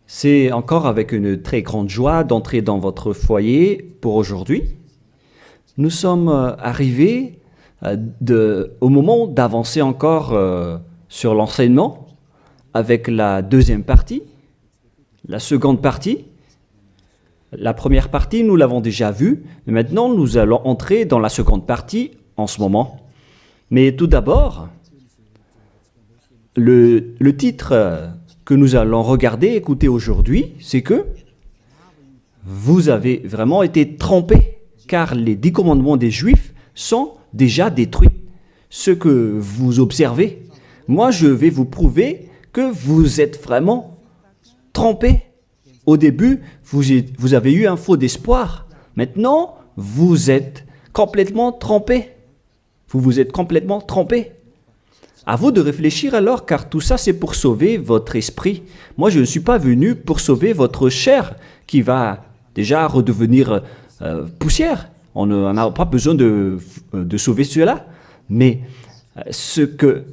C'est encore avec une très grande joie d'entrer dans votre foyer pour aujourd'hui. Nous sommes arrivés au moment d'avancer encore sur l'enseignement avec la deuxième partie, la seconde partie. La première partie, nous l'avons déjà vue, mais maintenant nous allons entrer dans la seconde partie en ce moment. Mais tout d'abord, le titre que nous allons regarder, écouter aujourd'hui, c'est que vous avez vraiment été trompés, car les 10 commandements des Juifs sont déjà détruits. Ce que vous observez, moi je vais vous prouver que vous êtes vraiment trompés. Au début, vous avez eu un faux d'espoir. Maintenant, vous êtes complètement trompés. Vous vous êtes complètement trompés. À vous de réfléchir alors, car tout ça c'est pour sauver votre esprit. Moi je ne suis pas venu pour sauver votre chair qui va déjà redevenir poussière. On n'a pas besoin de sauver cela. Mais ce que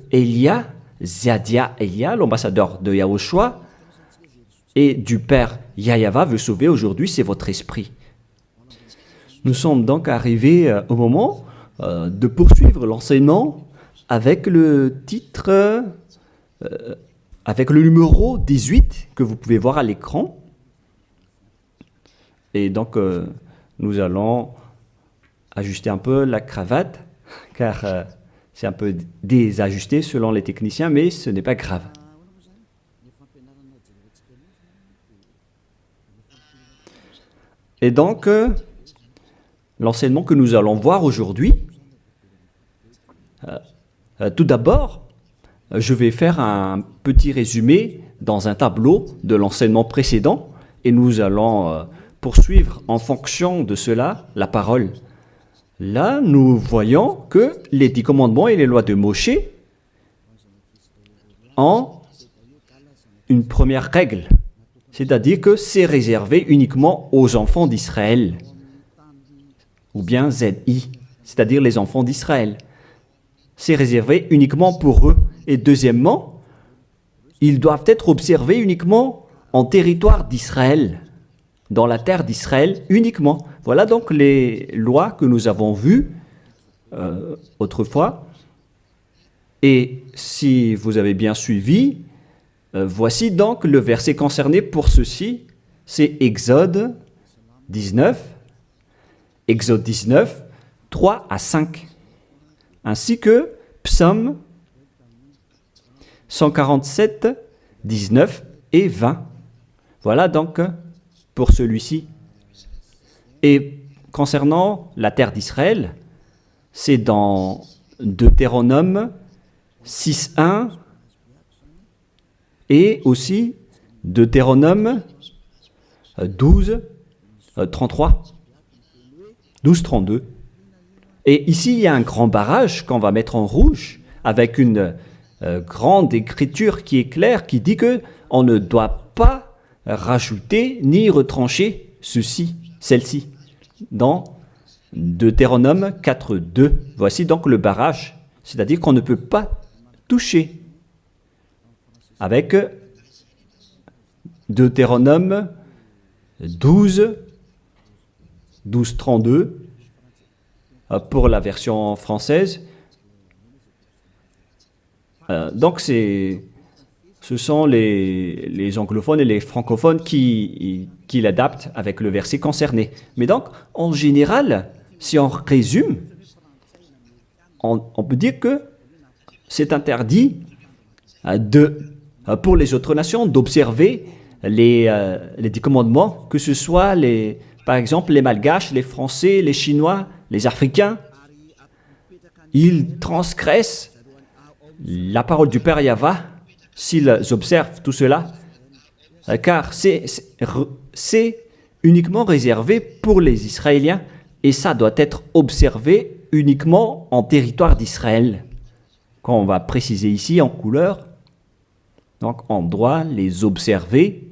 Zadia Elia, l'ambassadeur de Yahushua et du Père Yahyawa veut sauver aujourd'hui, c'est votre esprit. Nous sommes donc arrivés au moment de poursuivre l'enseignement avec le titre, avec le numéro 18 que vous pouvez voir à l'écran. Et donc, nous allons ajuster un peu la cravate, car c'est un peu désajusté selon les techniciens, mais ce n'est pas grave. Et donc, l'enseignement que nous allons voir aujourd'hui, tout d'abord, je vais faire un petit résumé dans un tableau de l'enseignement précédent et nous allons poursuivre en fonction de cela la parole. Là, nous voyons que les 10 commandements et les lois de Moshe ont une première règle, c'est-à-dire que c'est réservé uniquement aux enfants d'Israël, ou bien ZI, c'est-à-dire les enfants d'Israël. C'est réservé uniquement pour eux. Et deuxièmement, ils doivent être observés uniquement en territoire d'Israël, dans la terre d'Israël uniquement. Voilà donc les lois que nous avons vues autrefois. Et si vous avez bien suivi, voici donc le verset concerné pour ceci. C'est Exode 19, 3 à 5. Ainsi que Psaume 147, 19 et 20. Voilà donc pour celui-ci. Et concernant la terre d'Israël, c'est dans Deutéronome 6.1 et aussi Deutéronome 12.33, 12.32. Et ici, il y a un grand barrage qu'on va mettre en rouge avec une grande écriture qui est claire, qui dit qu'on ne doit pas rajouter ni retrancher celle-ci, dans Deutéronome 4.2. Voici donc le barrage, c'est-à-dire qu'on ne peut pas toucher. Avec Deutéronome 12.32, pour la version française. Donc, ce sont les anglophones et les francophones qui l'adaptent avec le verset concerné. Mais donc, en général, si on résume, on peut dire que c'est interdit pour les autres nations d'observer les 10 commandements, que ce soit, par exemple, les Malgaches, les Français, les Chinois, les Africains. Ils transgressent la parole du Père Yahyawa s'ils observent tout cela, car c'est uniquement réservé pour les Israéliens et ça doit être observé uniquement en territoire d'Israël. Quand on va préciser ici en couleur, donc on doit les observer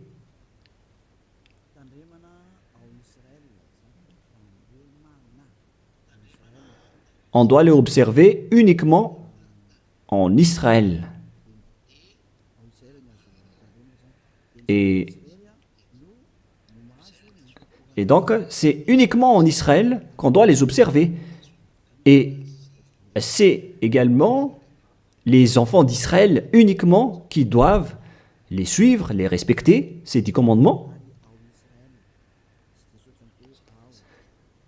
uniquement en Israël. Et, et donc, c'est uniquement en Israël qu'on doit les observer. Et c'est également les enfants d'Israël uniquement qui doivent les suivre, les respecter, ces 10 commandements.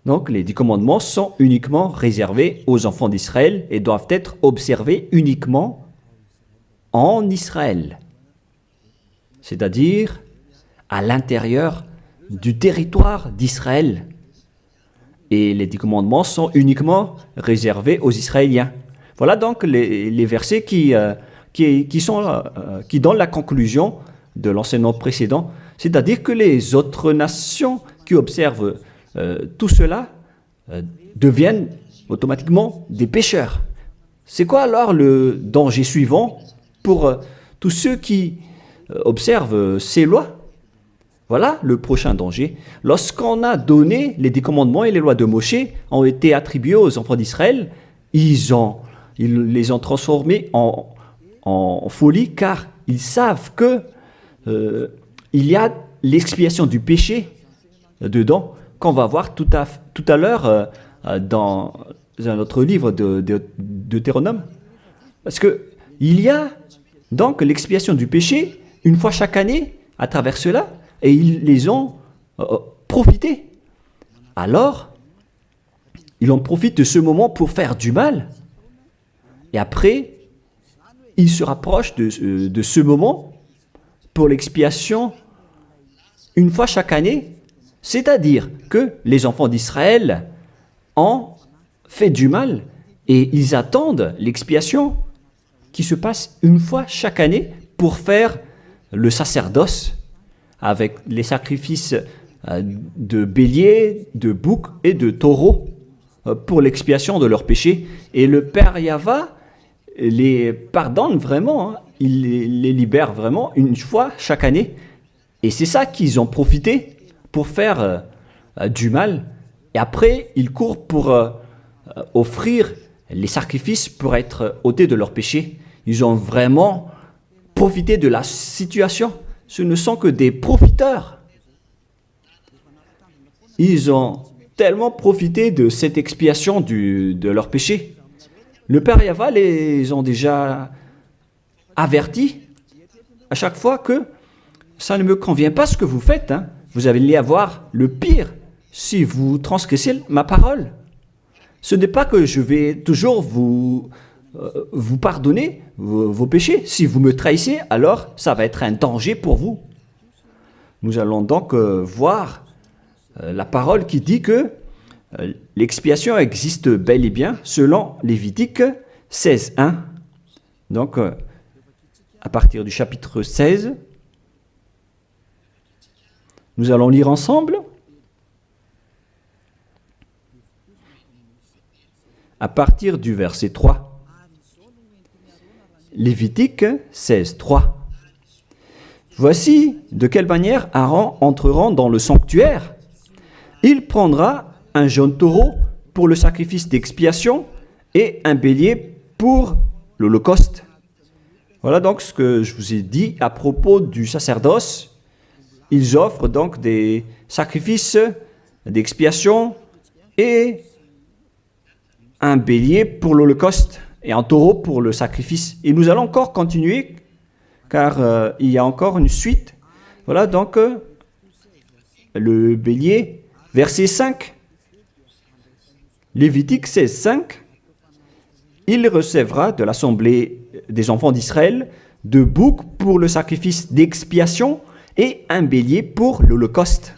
Donc, les 10 commandements sont uniquement réservés aux enfants d'Israël et doivent être observés uniquement en Israël, c'est-à-dire à l'intérieur du territoire d'Israël. Et les 10 commandements sont uniquement réservés aux Israéliens. Voilà donc les versets qui donnent la conclusion de l'enseignement précédent, c'est-à-dire que les autres nations qui observent tout cela deviennent automatiquement des pécheurs. C'est quoi alors le danger suivant pour tous ceux qui observent ces lois? Voilà le prochain danger. Lorsqu'on a donné les 10 commandements et les lois de Moshe ont été attribués aux enfants d'Israël, ils les ont transformés en folie car ils savent que il y a l'expiation du péché dedans qu'on va voir tout à l'heure dans un autre livre de Deutéronome. Parce que il y a donc l'expiation du péché une fois chaque année à travers cela et ils les ont profité. Alors, ils en profitent de ce moment pour faire du mal. Et après, ils se rapprochent de ce moment pour l'expiation une fois chaque année. C'est-à-dire que les enfants d'Israël ont fait du mal et ils attendent l'expiation qui se passe une fois chaque année pour faire le sacerdoce avec les sacrifices de béliers, de boucs et de taureaux pour l'expiation de leurs péchés. Et le Père Yahva les pardonne vraiment, hein. Il les libère vraiment une fois chaque année. Et c'est ça qu'ils ont profité pour faire du mal. Et après, ils courent pour offrir les sacrifices pour être ôtés de leurs péchés. Ils ont vraiment profité de la situation. Ce ne sont que des profiteurs. Ils ont tellement profité de cette expiation de leurs péchés. Le Père Yahva les ont déjà avertis à chaque fois que ça ne me convient pas ce que vous faites, hein. Vous allez avoir le pire si vous transgressez ma parole. Ce n'est pas que je vais toujours vous pardonner vos péchés. Si vous me trahissez, alors ça va être un danger pour vous. Nous allons donc voir la parole qui dit que l'expiation existe bel et bien selon Lévitique 16.1. Donc, à partir du chapitre 16, nous allons lire ensemble. À partir du verset 3. Lévitique 16.3. Voici de quelle manière Aaron entrera dans le sanctuaire. Il prendra un jeune taureau pour le sacrifice d'expiation et un bélier pour l'holocauste. Voilà donc ce que je vous ai dit à propos du sacerdoce. Ils offrent donc des sacrifices d'expiation et un bélier pour l'holocauste et un taureau pour le sacrifice. Et nous allons encore continuer car il y a encore une suite. Voilà donc le bélier, verset 5. Lévitique 16.5. Il recevra de l'assemblée des enfants d'Israël 2 boucs pour le sacrifice d'expiation et un bélier pour l'holocauste.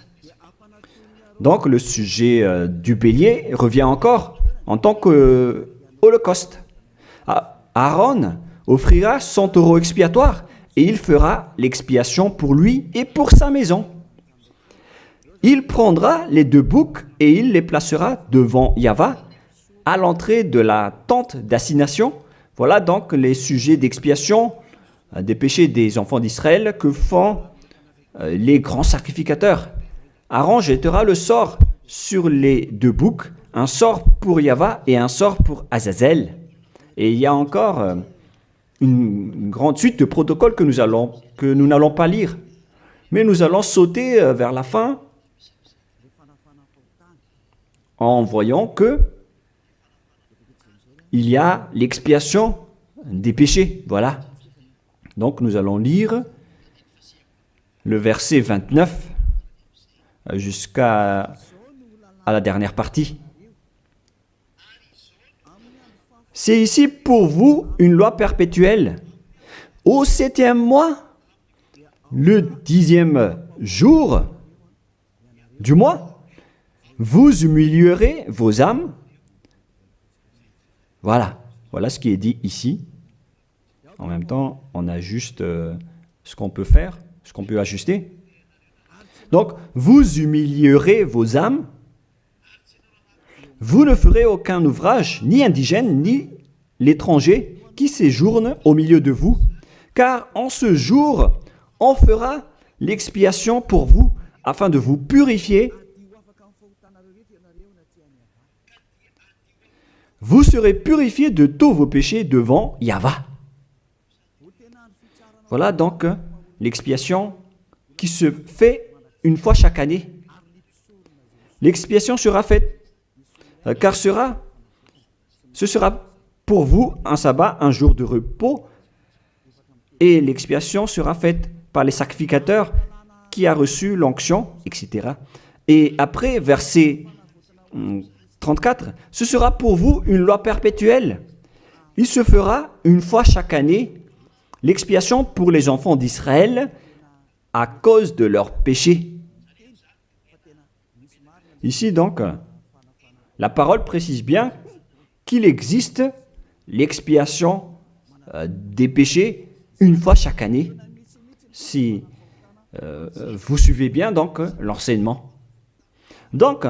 Donc le sujet du bélier revient encore en tant qu'holocauste. Aaron offrira son taureau expiatoire et il fera l'expiation pour lui et pour sa maison. Il prendra les 2 boucs et il les placera devant Yahva à l'entrée de la tente d'assignation. Voilà donc les sujets d'expiation des péchés des enfants d'Israël que font les grands sacrificateurs. Aaron jettera le sort sur les 2 boucs, un sort pour Yahva et un sort pour Azazel. Et il y a encore une grande suite de protocoles que nous n'allons pas lire. Mais nous allons sauter vers la fin en voyant que il y a l'expiation des péchés. Voilà. Donc nous allons lire le verset 29 jusqu'à la dernière partie. C'est ici pour vous une loi perpétuelle. Au 7e mois, le 10e jour du mois, vous humilierez vos âmes. Voilà, voilà ce qui est dit ici. En même temps, on ajuste ce qu'on peut faire, ce qu'on peut ajuster. Donc, vous humilierez vos âmes. Vous ne ferez aucun ouvrage, ni indigène, ni l'étranger qui séjourne au milieu de vous, car en ce jour, on fera l'expiation pour vous, afin de vous purifier. Vous serez purifiés de tous vos péchés devant Yahvé. Voilà donc l'expiation qui se fait une fois chaque année. L'expiation sera faite, car ce sera pour vous un sabbat, un jour de repos, et l'expiation sera faite par les sacrificateurs qui a reçu l'onction, etc. Et après, verset 34, ce sera pour vous une loi perpétuelle. Il se fera une fois chaque année l'expiation pour les enfants d'Israël à cause de leurs péchés. Ici donc, la parole précise bien qu'il existe l'expiation des péchés une fois chaque année, si vous suivez bien donc l'enseignement. Donc,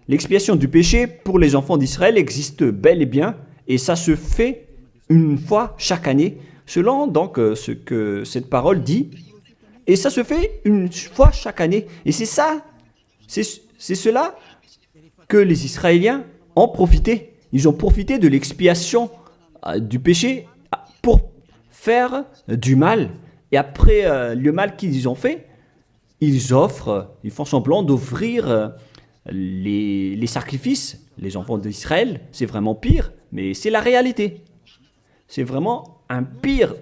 l'expiation du péché pour les enfants d'Israël existe bel et bien, et ça se fait une fois chaque année, selon donc ce que cette parole dit, et ça se fait une fois chaque année. Et c'est ça, c'est cela que les Israéliens ont profité. Ils ont profité de l'expiation du péché pour faire du mal. Et après le mal qu'ils ont fait, ils font semblant d'offrir les sacrifices. Les enfants d'Israël, c'est vraiment pire, mais c'est la réalité. C'est vraiment un pire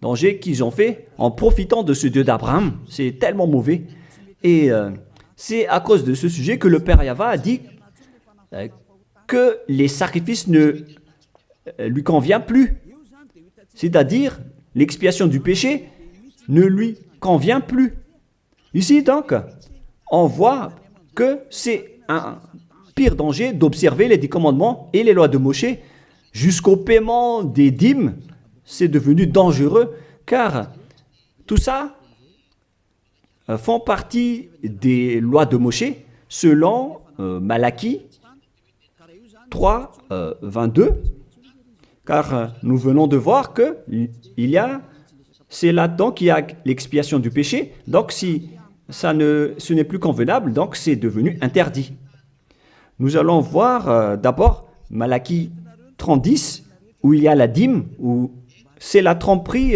danger qu'ils ont fait en profitant de ce Dieu d'Abraham. C'est tellement mauvais. Et c'est à cause de ce sujet que le Père Yahvé a dit que les sacrifices ne lui conviennent plus. C'est-à-dire, l'expiation du péché ne lui convient plus. Ici, donc, on voit que c'est un pire danger d'observer les 10 commandements et les lois de Moïse jusqu'au paiement des dîmes. C'est devenu dangereux, car tout ça font partie des lois de Moïse selon Malachie 3, 22, car nous venons de voir que c'est là-dedans qu'il y a l'expiation du péché. Donc si ce n'est plus convenable, donc c'est devenu interdit. Nous allons voir d'abord Malachie 30:10, où il y a la dîme, où c'est la tromperie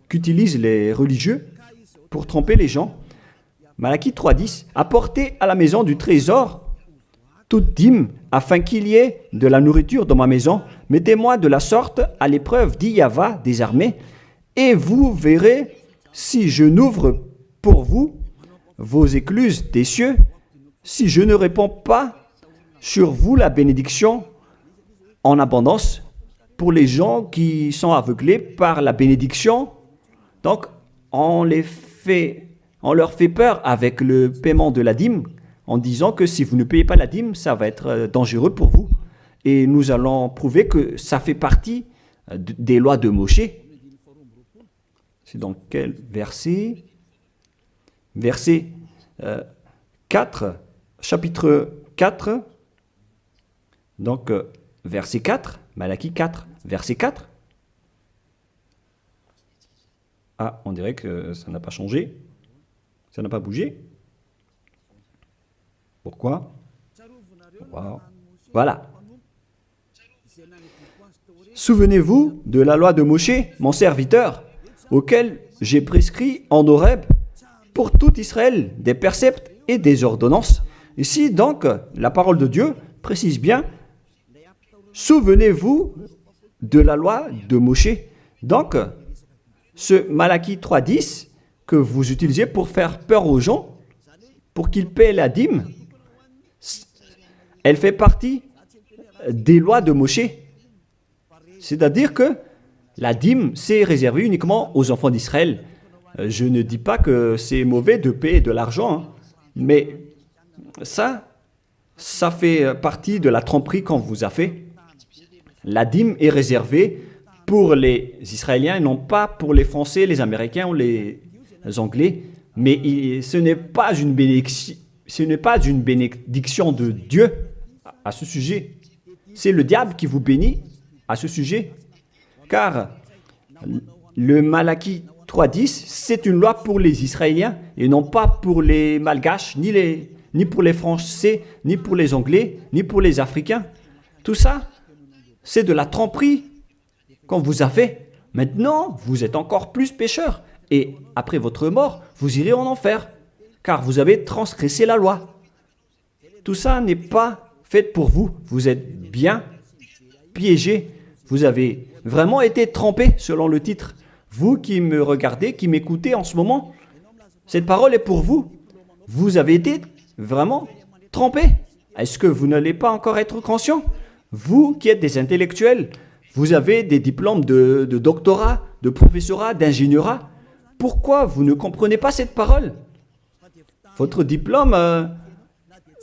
qu'utilisent les religieux pour tromper les gens. Malachie 3:10, apportez à la maison du trésor toute dîme, afin qu'il y ait de la nourriture dans ma maison. Mettez-moi de la sorte à l'épreuve, dit Yahvé des armées, et vous verrez si je n'ouvre pour vous vos écluses des cieux, si je ne répands pas sur vous la bénédiction en abondance. Pour les gens qui sont aveuglés par la bénédiction, donc on leur fait peur avec le paiement de la dîme, en disant que si vous ne payez pas la dîme, ça va être dangereux pour vous. Et nous allons prouver que ça fait partie des lois de Moïse. C'est dans quel verset? Verset 4, chapitre 4, donc verset 4, Malachie 4, verset 4. Ah, on dirait que ça n'a pas changé, ça n'a pas bougé. Pourquoi? Wow. Voilà. Souvenez-vous de la loi de Moïse, mon serviteur, auquel j'ai prescrit en Horeb pour tout Israël, des préceptes et des ordonnances. Ici, donc, la parole de Dieu précise bien, souvenez-vous de la loi de Moshe. Donc, ce Malachie 3.10 que vous utilisez pour faire peur aux gens, pour qu'ils paient la dîme, elle fait partie des lois de Moshe. C'est-à-dire que la dîme, c'est réservé uniquement aux enfants d'Israël. Je ne dis pas que c'est mauvais de payer de l'argent, hein, mais ça fait partie de la tromperie qu'on vous a fait. La dîme est réservée pour les Israéliens et non pas pour les Français, les Américains ou les Anglais. Mais ce n'est pas une bénédiction de Dieu à ce sujet. C'est le diable qui vous bénit à ce sujet. Car le Malachie 3.10, c'est une loi pour les Israéliens et non pas pour les Malgaches, ni pour les Français, ni pour les Anglais, ni pour les Africains. Tout ça, c'est de la tromperie qu'on vous a fait. Maintenant, vous êtes encore plus pécheurs. Et après votre mort, vous irez en enfer, car vous avez transgressé la loi. Tout ça n'est pas fait pour vous. Vous êtes bien piégés. Vous avez vraiment été trompés, selon le titre. Vous qui me regardez, qui m'écoutez en ce moment, cette parole est pour vous. Vous avez été vraiment trompés. Est-ce que vous n'allez pas encore être conscient? Vous qui êtes des intellectuels, vous avez des diplômes de doctorat, de professorat, d'ingénierat. Pourquoi vous ne comprenez pas cette parole? Votre diplôme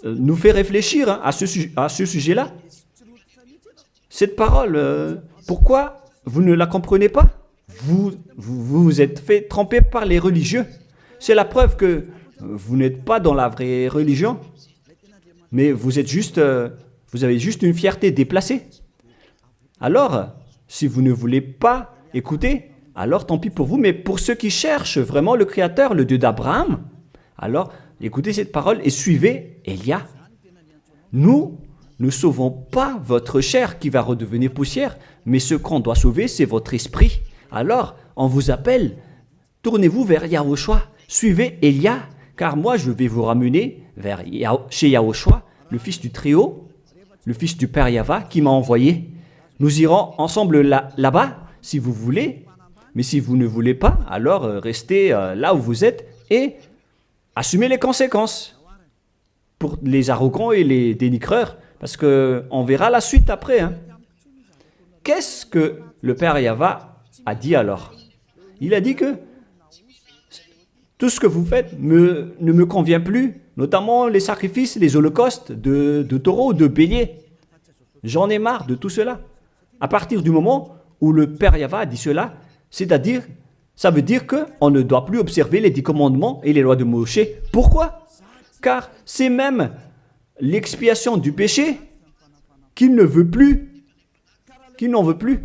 nous fait réfléchir à ce sujet-là. Cette parole, pourquoi vous ne la comprenez pas? Vous vous êtes fait tromper par les religieux. C'est la preuve que vous n'êtes pas dans la vraie religion, mais vous avez juste une fierté déplacée. Alors, si vous ne voulez pas écouter, alors tant pis pour vous, mais pour ceux qui cherchent vraiment le Créateur, le Dieu d'Abraham, alors écoutez cette parole et suivez Élia. Nous ne sauvons pas votre chair qui va redevenir poussière, mais ce qu'on doit sauver, c'est votre esprit. Alors, on vous appelle, tournez-vous vers Yahushua, suivez Élia, car moi je vais vous ramener chez Yahushua, le fils du Très-Haut, le fils du Père Yahva qui m'a envoyé. Nous irons ensemble là-bas, si vous voulez, mais si vous ne voulez pas, alors restez là où vous êtes et assumez les conséquences pour les arrogants et les dénigreurs, parce qu'on verra la suite après. Hein. Qu'est-ce que le Père Yahva a dit alors? Il a dit que tout ce que vous faites ne me convient plus, notamment les sacrifices, les holocaustes de taureaux, de béliers. J'en ai marre de tout cela. À partir du moment où le Père Yahva a dit cela, c'est-à-dire, ça veut dire qu'on ne doit plus observer les 10 commandements et les lois de Moshe. Pourquoi? Car c'est même l'expiation du péché qu'il ne veut plus, qu'il n'en veut plus,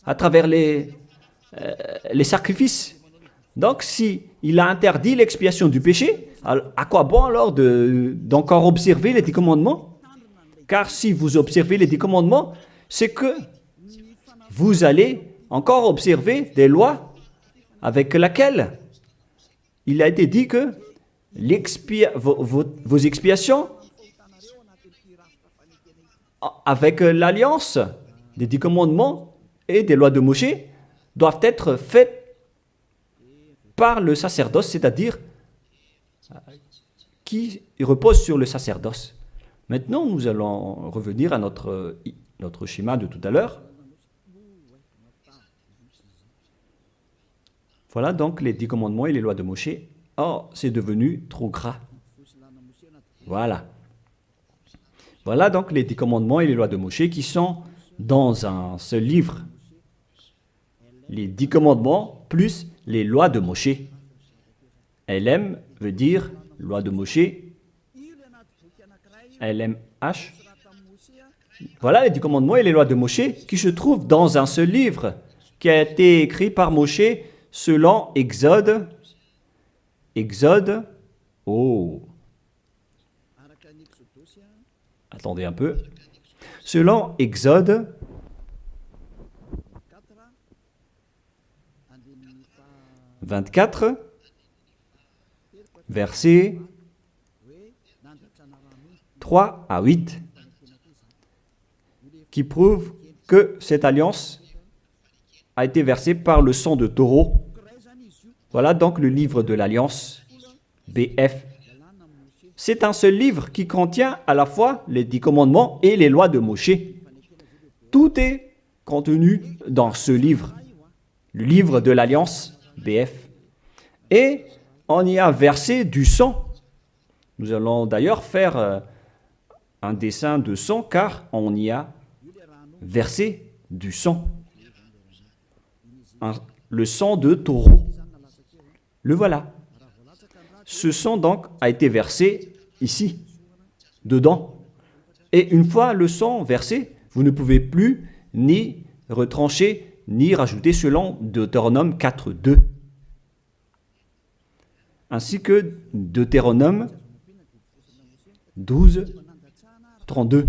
à travers les sacrifices. Donc, si il a interdit l'expiation du péché, à quoi bon alors d'encore observer les 10 commandements? Car si vous observez les 10 commandements, c'est que vous allez encore observer des lois avec lesquelles il a été dit que vos expiations avec l'alliance des 10 commandements et des lois de Moshe doivent être faites par le sacerdoce, c'est-à-dire qui repose sur le sacerdoce. Maintenant, nous allons revenir à notre schéma de tout à l'heure. Voilà donc les 10 commandements et les lois de Moshe. Oh, c'est devenu trop gras. Voilà. Voilà donc les 10 commandements et les lois de Moshe qui sont dans un seul livre. Les 10 commandements plus les lois de Moshe. LM veut dire loi de Moshe. LMH. Voilà les 10 commandements et les lois de Moshe qui se trouvent dans un seul livre qui a été écrit par Moshe selon Exode. Exode. Oh. Attendez un peu. Selon Exode 24, versets 3 à 8, qui prouvent que cette alliance a été versée par le sang de taureau. Voilà donc le livre de l'Alliance, BF. C'est un seul livre qui contient à la fois les 10 commandements et les lois de Moshe. Tout est contenu dans ce livre, le livre de l'Alliance, BF. Et on y a versé du sang. Nous allons d'ailleurs faire un dessin de sang car on y a versé du sang. Le sang de taureau. Le voilà. Ce sang donc a été versé ici, dedans. Et une fois le sang versé, vous ne pouvez plus ni retrancher, ni rajouter selon Deutéronome 4.2. Ainsi que Deutéronome 12.32.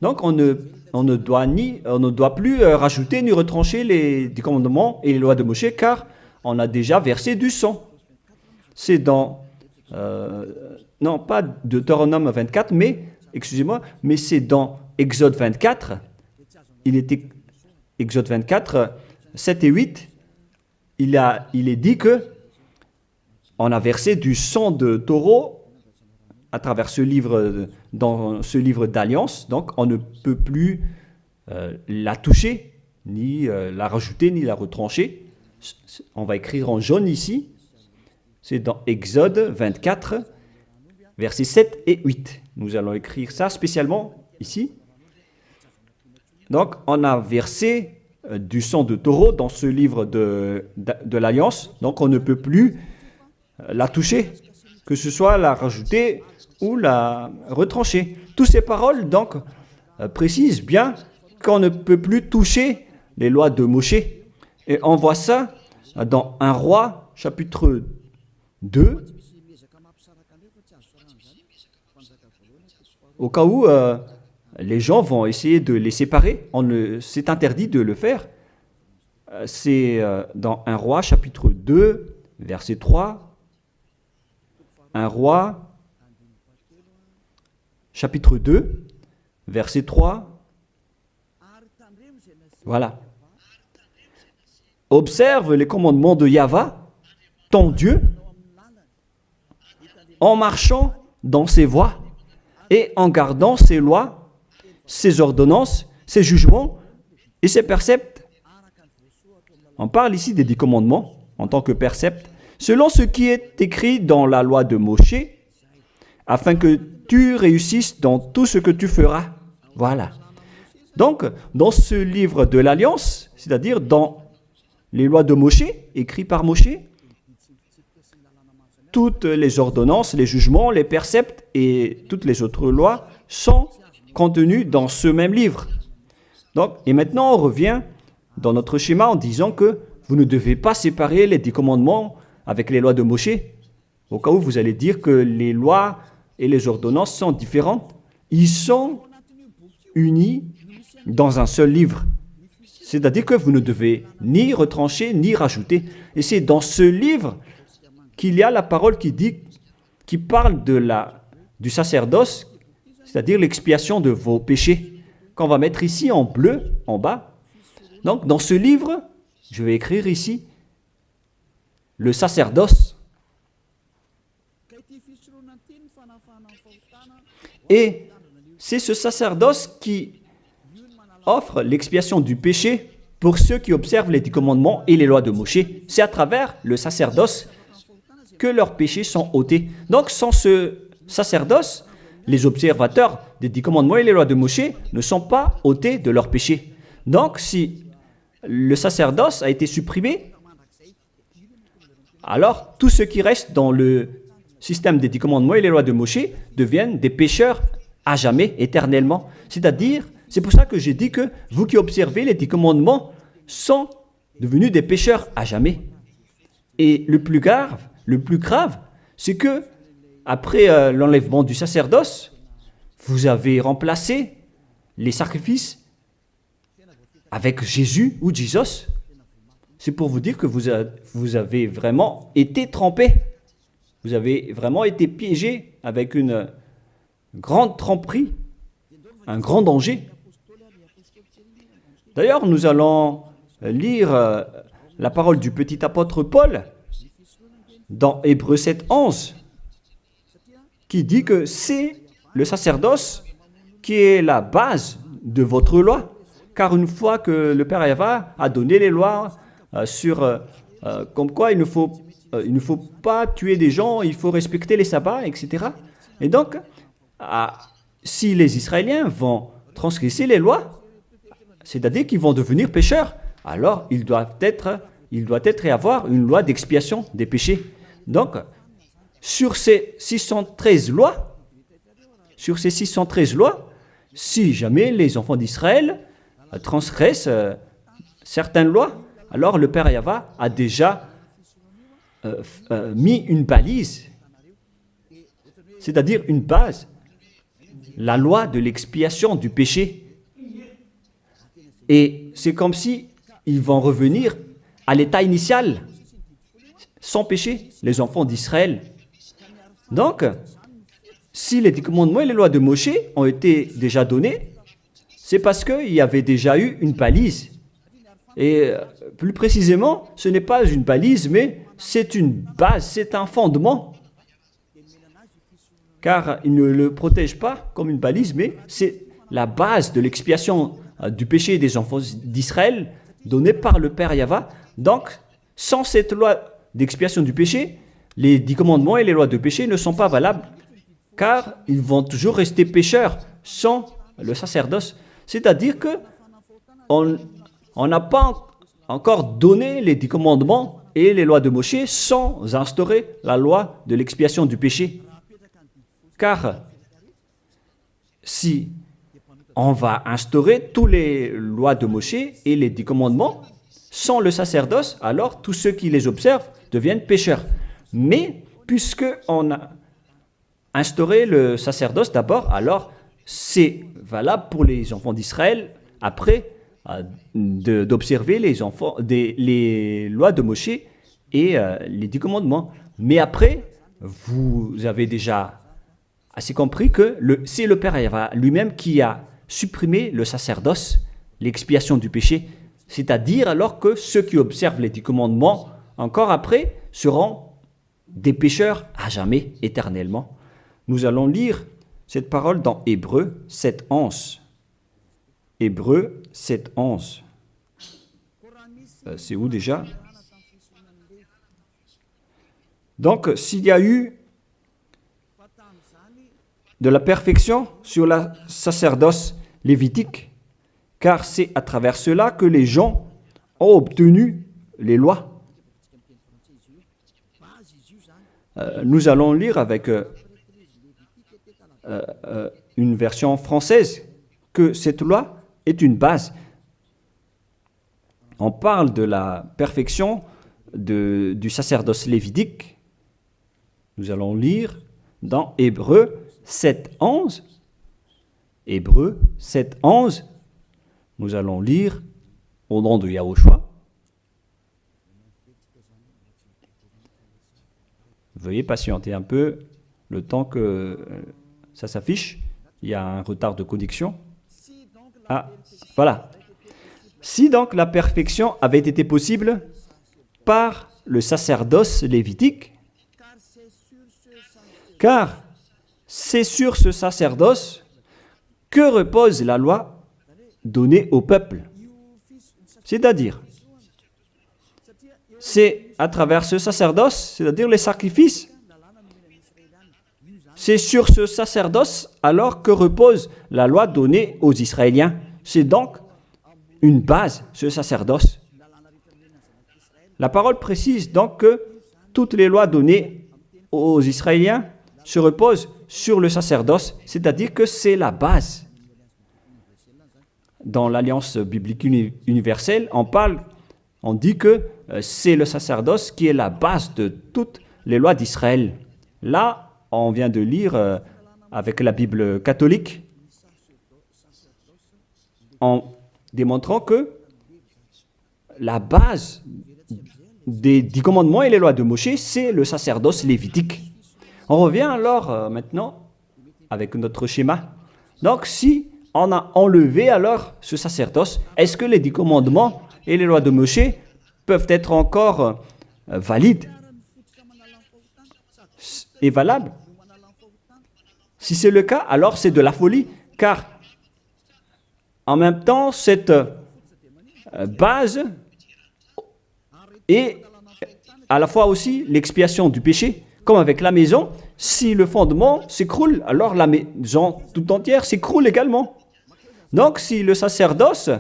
Donc on ne doit plus rajouter ni retrancher les commandements et les lois de Moshe car on a déjà versé du sang. C'est dans, non pas Deutéronome 24, mais, excusez-moi, mais c'est dans Exode 24. Il était Exode 24, 7 et 8. Il est dit que on a versé du sang de taureau à travers ce livre, dans ce livre d'alliance. Donc, on ne peut plus la toucher, ni la rajouter, ni la retrancher. On va écrire en jaune ici. C'est dans Exode 24, versets 7 et 8. Nous allons écrire ça spécialement ici. Donc, on a versé du sang de taureau dans ce livre de l'Alliance. Donc, on ne peut plus la toucher, que ce soit la rajouter ou la retrancher. Toutes ces paroles, donc, précisent bien qu'on ne peut plus toucher les lois de Moshe. Et on voit ça dans 1 Roi, chapitre 2, au cas où les gens vont essayer de les séparer. C'est interdit de le faire. C'est dans 1 Roi, chapitre 2, verset 3. 1 Roi, chapitre 2, verset 3. Voilà. Observe les commandements de Yahvé, ton Dieu, en marchant dans ses voies et en gardant ses lois, ses ordonnances, ses jugements et ses préceptes. On parle ici des 10 commandements en tant que préceptes, selon ce qui est écrit dans la loi de Moshe, afin que tu réussisses dans tout ce que tu feras. Voilà. Donc, dans ce livre de l'Alliance, c'est-à-dire dans les lois de Moshe, écrites par Moshe, toutes les ordonnances, les jugements, les préceptes et toutes les autres lois sont contenues dans ce même livre. Donc, et maintenant, on revient dans notre schéma en disant que vous ne devez pas séparer les 10 commandements avec les lois de Moshe. Au cas où vous allez dire que les lois et les ordonnances sont différentes, ils sont unis dans un seul livre. C'est-à-dire que vous ne devez ni retrancher ni rajouter. Et c'est dans ce livre qu'il y a la parole qui parle du sacerdoce, c'est-à-dire l'expiation de vos péchés, qu'on va mettre ici en bleu, en bas. Donc, dans ce livre, je vais écrire ici le sacerdoce. Et c'est ce sacerdoce qui offre l'expiation du péché pour ceux qui observent les 10 commandements et les lois de Moshe. C'est à travers le sacerdoce que leurs péchés sont ôtés. Donc, sans ce sacerdoce, les observateurs des 10 commandements et les lois de Moshe ne sont pas ôtés de leurs péchés. Donc, si le sacerdoce a été supprimé, alors tout ce qui reste dans le système des 10 commandements et les lois de Moshe deviennent des pécheurs à jamais, éternellement. C'est-à-dire, c'est pour ça que j'ai dit que vous qui observez les 10 commandements sont devenus des pécheurs à jamais. Et le plus grave, c'est que après l'enlèvement du sacerdoce, vous avez remplacé les sacrifices avec Jésus ou Jesus. C'est pour vous dire que vous avez vraiment été trempés. Vous avez vraiment été piégés avec une grande tromperie, un grand danger. D'ailleurs, nous allons lire la parole du petit apôtre Paul dans Hébreux 7, 11, qui dit que c'est le sacerdoce qui est la base de votre loi. Car une fois que le Père Yahva a donné les lois comme quoi il ne faut pas tuer des gens, il faut respecter les sabbats, etc. Et donc, si les Israéliens vont transgresser les lois, c'est-à-dire qu'ils vont devenir pécheurs, alors il doit être et avoir une loi d'expiation des péchés. Donc, sur ces 613 lois, si jamais les enfants d'Israël transgressent certaines lois, alors le Père Yahva a déjà mis une balise, c'est-à-dire une base, la loi de l'expiation du péché. Et c'est comme si ils vont revenir à l'état initial, sans péché, les enfants d'Israël. Donc, si les 10 commandements et les lois de Moshe ont été déjà donnés, c'est parce qu'il y avait déjà eu une balise. Et plus précisément, ce n'est pas une balise, mais c'est une base, c'est un fondement. Car il ne le protège pas comme une balise, mais c'est la base de l'expiation du péché des enfants d'Israël donnée par le Père Yahva. Donc, sans cette loi d'expiation du péché, les 10 commandements et les lois de péché ne sont pas valables, car ils vont toujours rester pécheurs sans le sacerdoce. C'est-à-dire que on n'a pas encore donné les 10 commandements et les lois de Moshe sans instaurer la loi de l'expiation du péché. Car si on va instaurer toutes les lois de Moshe et les 10 commandements sans le sacerdoce, alors tous ceux qui les observent deviennent pécheurs. Mais puisqu'on a instauré le sacerdoce d'abord, alors c'est valable pour les enfants d'Israël après d'observer les lois de Moshe et les 10 commandements. Mais après, vous avez déjà assez compris que c'est le Père Yahva lui-même qui a supprimé le sacerdoce, l'expiation du péché. C'est-à-dire alors que ceux qui observent les 10 commandements, encore après, seront des pécheurs à jamais, éternellement. Nous allons lire cette parole dans Hébreux 7, 11. Hébreux 7, 11. C'est où déjà? Donc, s'il y a eu de la perfection sur le sacerdoce lévitique, car c'est à travers cela que les gens ont obtenu les lois. Nous allons lire avec une version française que cette loi est une base. On parle de la perfection du sacerdoce lévitique. Nous allons lire dans Hébreux 7, 11. Hébreux 7, 11. Nous allons lire au nom de Yahushua. Veuillez patienter un peu le temps que ça s'affiche. Il y a un retard de connexion. Ah, voilà. Si donc la perfection avait été possible par le sacerdoce lévitique, car c'est sur ce sacerdoce que repose la loi donnée au peuple. C'est-à-dire, c'est à travers ce sacerdoce, c'est-à-dire les sacrifices, c'est sur ce sacerdoce alors que repose la loi donnée aux Israéliens. C'est donc une base, ce sacerdoce. La parole précise donc que toutes les lois données aux Israéliens se reposent sur le sacerdoce, c'est-à-dire que c'est la base. Dans l'Alliance biblique universelle, on dit que c'est le sacerdoce qui est la base de toutes les lois d'Israël. Là, on vient de lire avec la Bible catholique, en démontrant que la base des 10 commandements et les lois de Moshe, c'est le sacerdoce lévitique. On revient alors maintenant avec notre schéma. Donc, si on a enlevé alors ce sacerdoce, est-ce que les 10 commandements et les lois de Moshe peuvent être encore valides et valables? Si c'est le cas, alors c'est de la folie, car en même temps, cette base est à la fois aussi l'expiation du péché, comme avec la maison. Si le fondement s'écroule, alors la maison tout entière s'écroule également. Donc, si le sacerdoce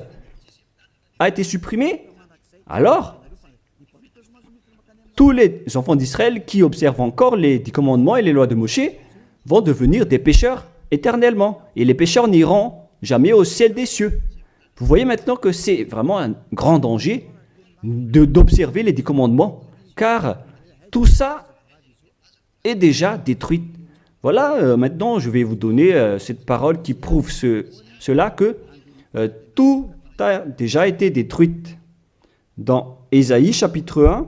a été supprimé, alors tous les enfants d'Israël qui observent encore les 10 commandements et les lois de Moshe vont devenir des pécheurs éternellement. Et les pécheurs n'iront jamais au ciel des cieux. Vous voyez maintenant que c'est vraiment un grand danger d'observer les 10 commandements, car tout ça est déjà détruit. Voilà, maintenant je vais vous donner cette parole qui prouve cela, que tout a déjà été détruit. Dans Ésaïe chapitre 1,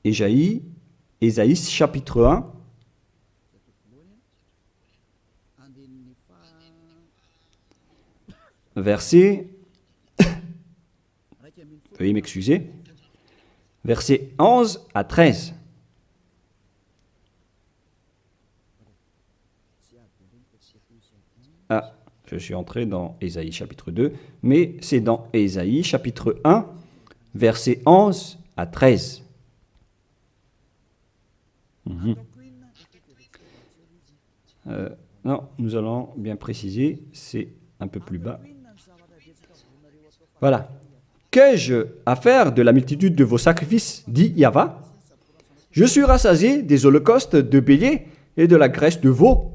Ésaïe chapitre 1, verset, veuillez m'excuser, verset 11 à 13. Ah, je suis entré dans Ésaïe chapitre 2, mais c'est dans Ésaïe chapitre 1, verset 11 à 13. Non, nous allons bien préciser, c'est un peu plus bas. Voilà. Qu'ai-je à faire de la multitude de vos sacrifices, dit Yahva? Je suis rassasié des holocaustes de béliers et de la graisse de veau.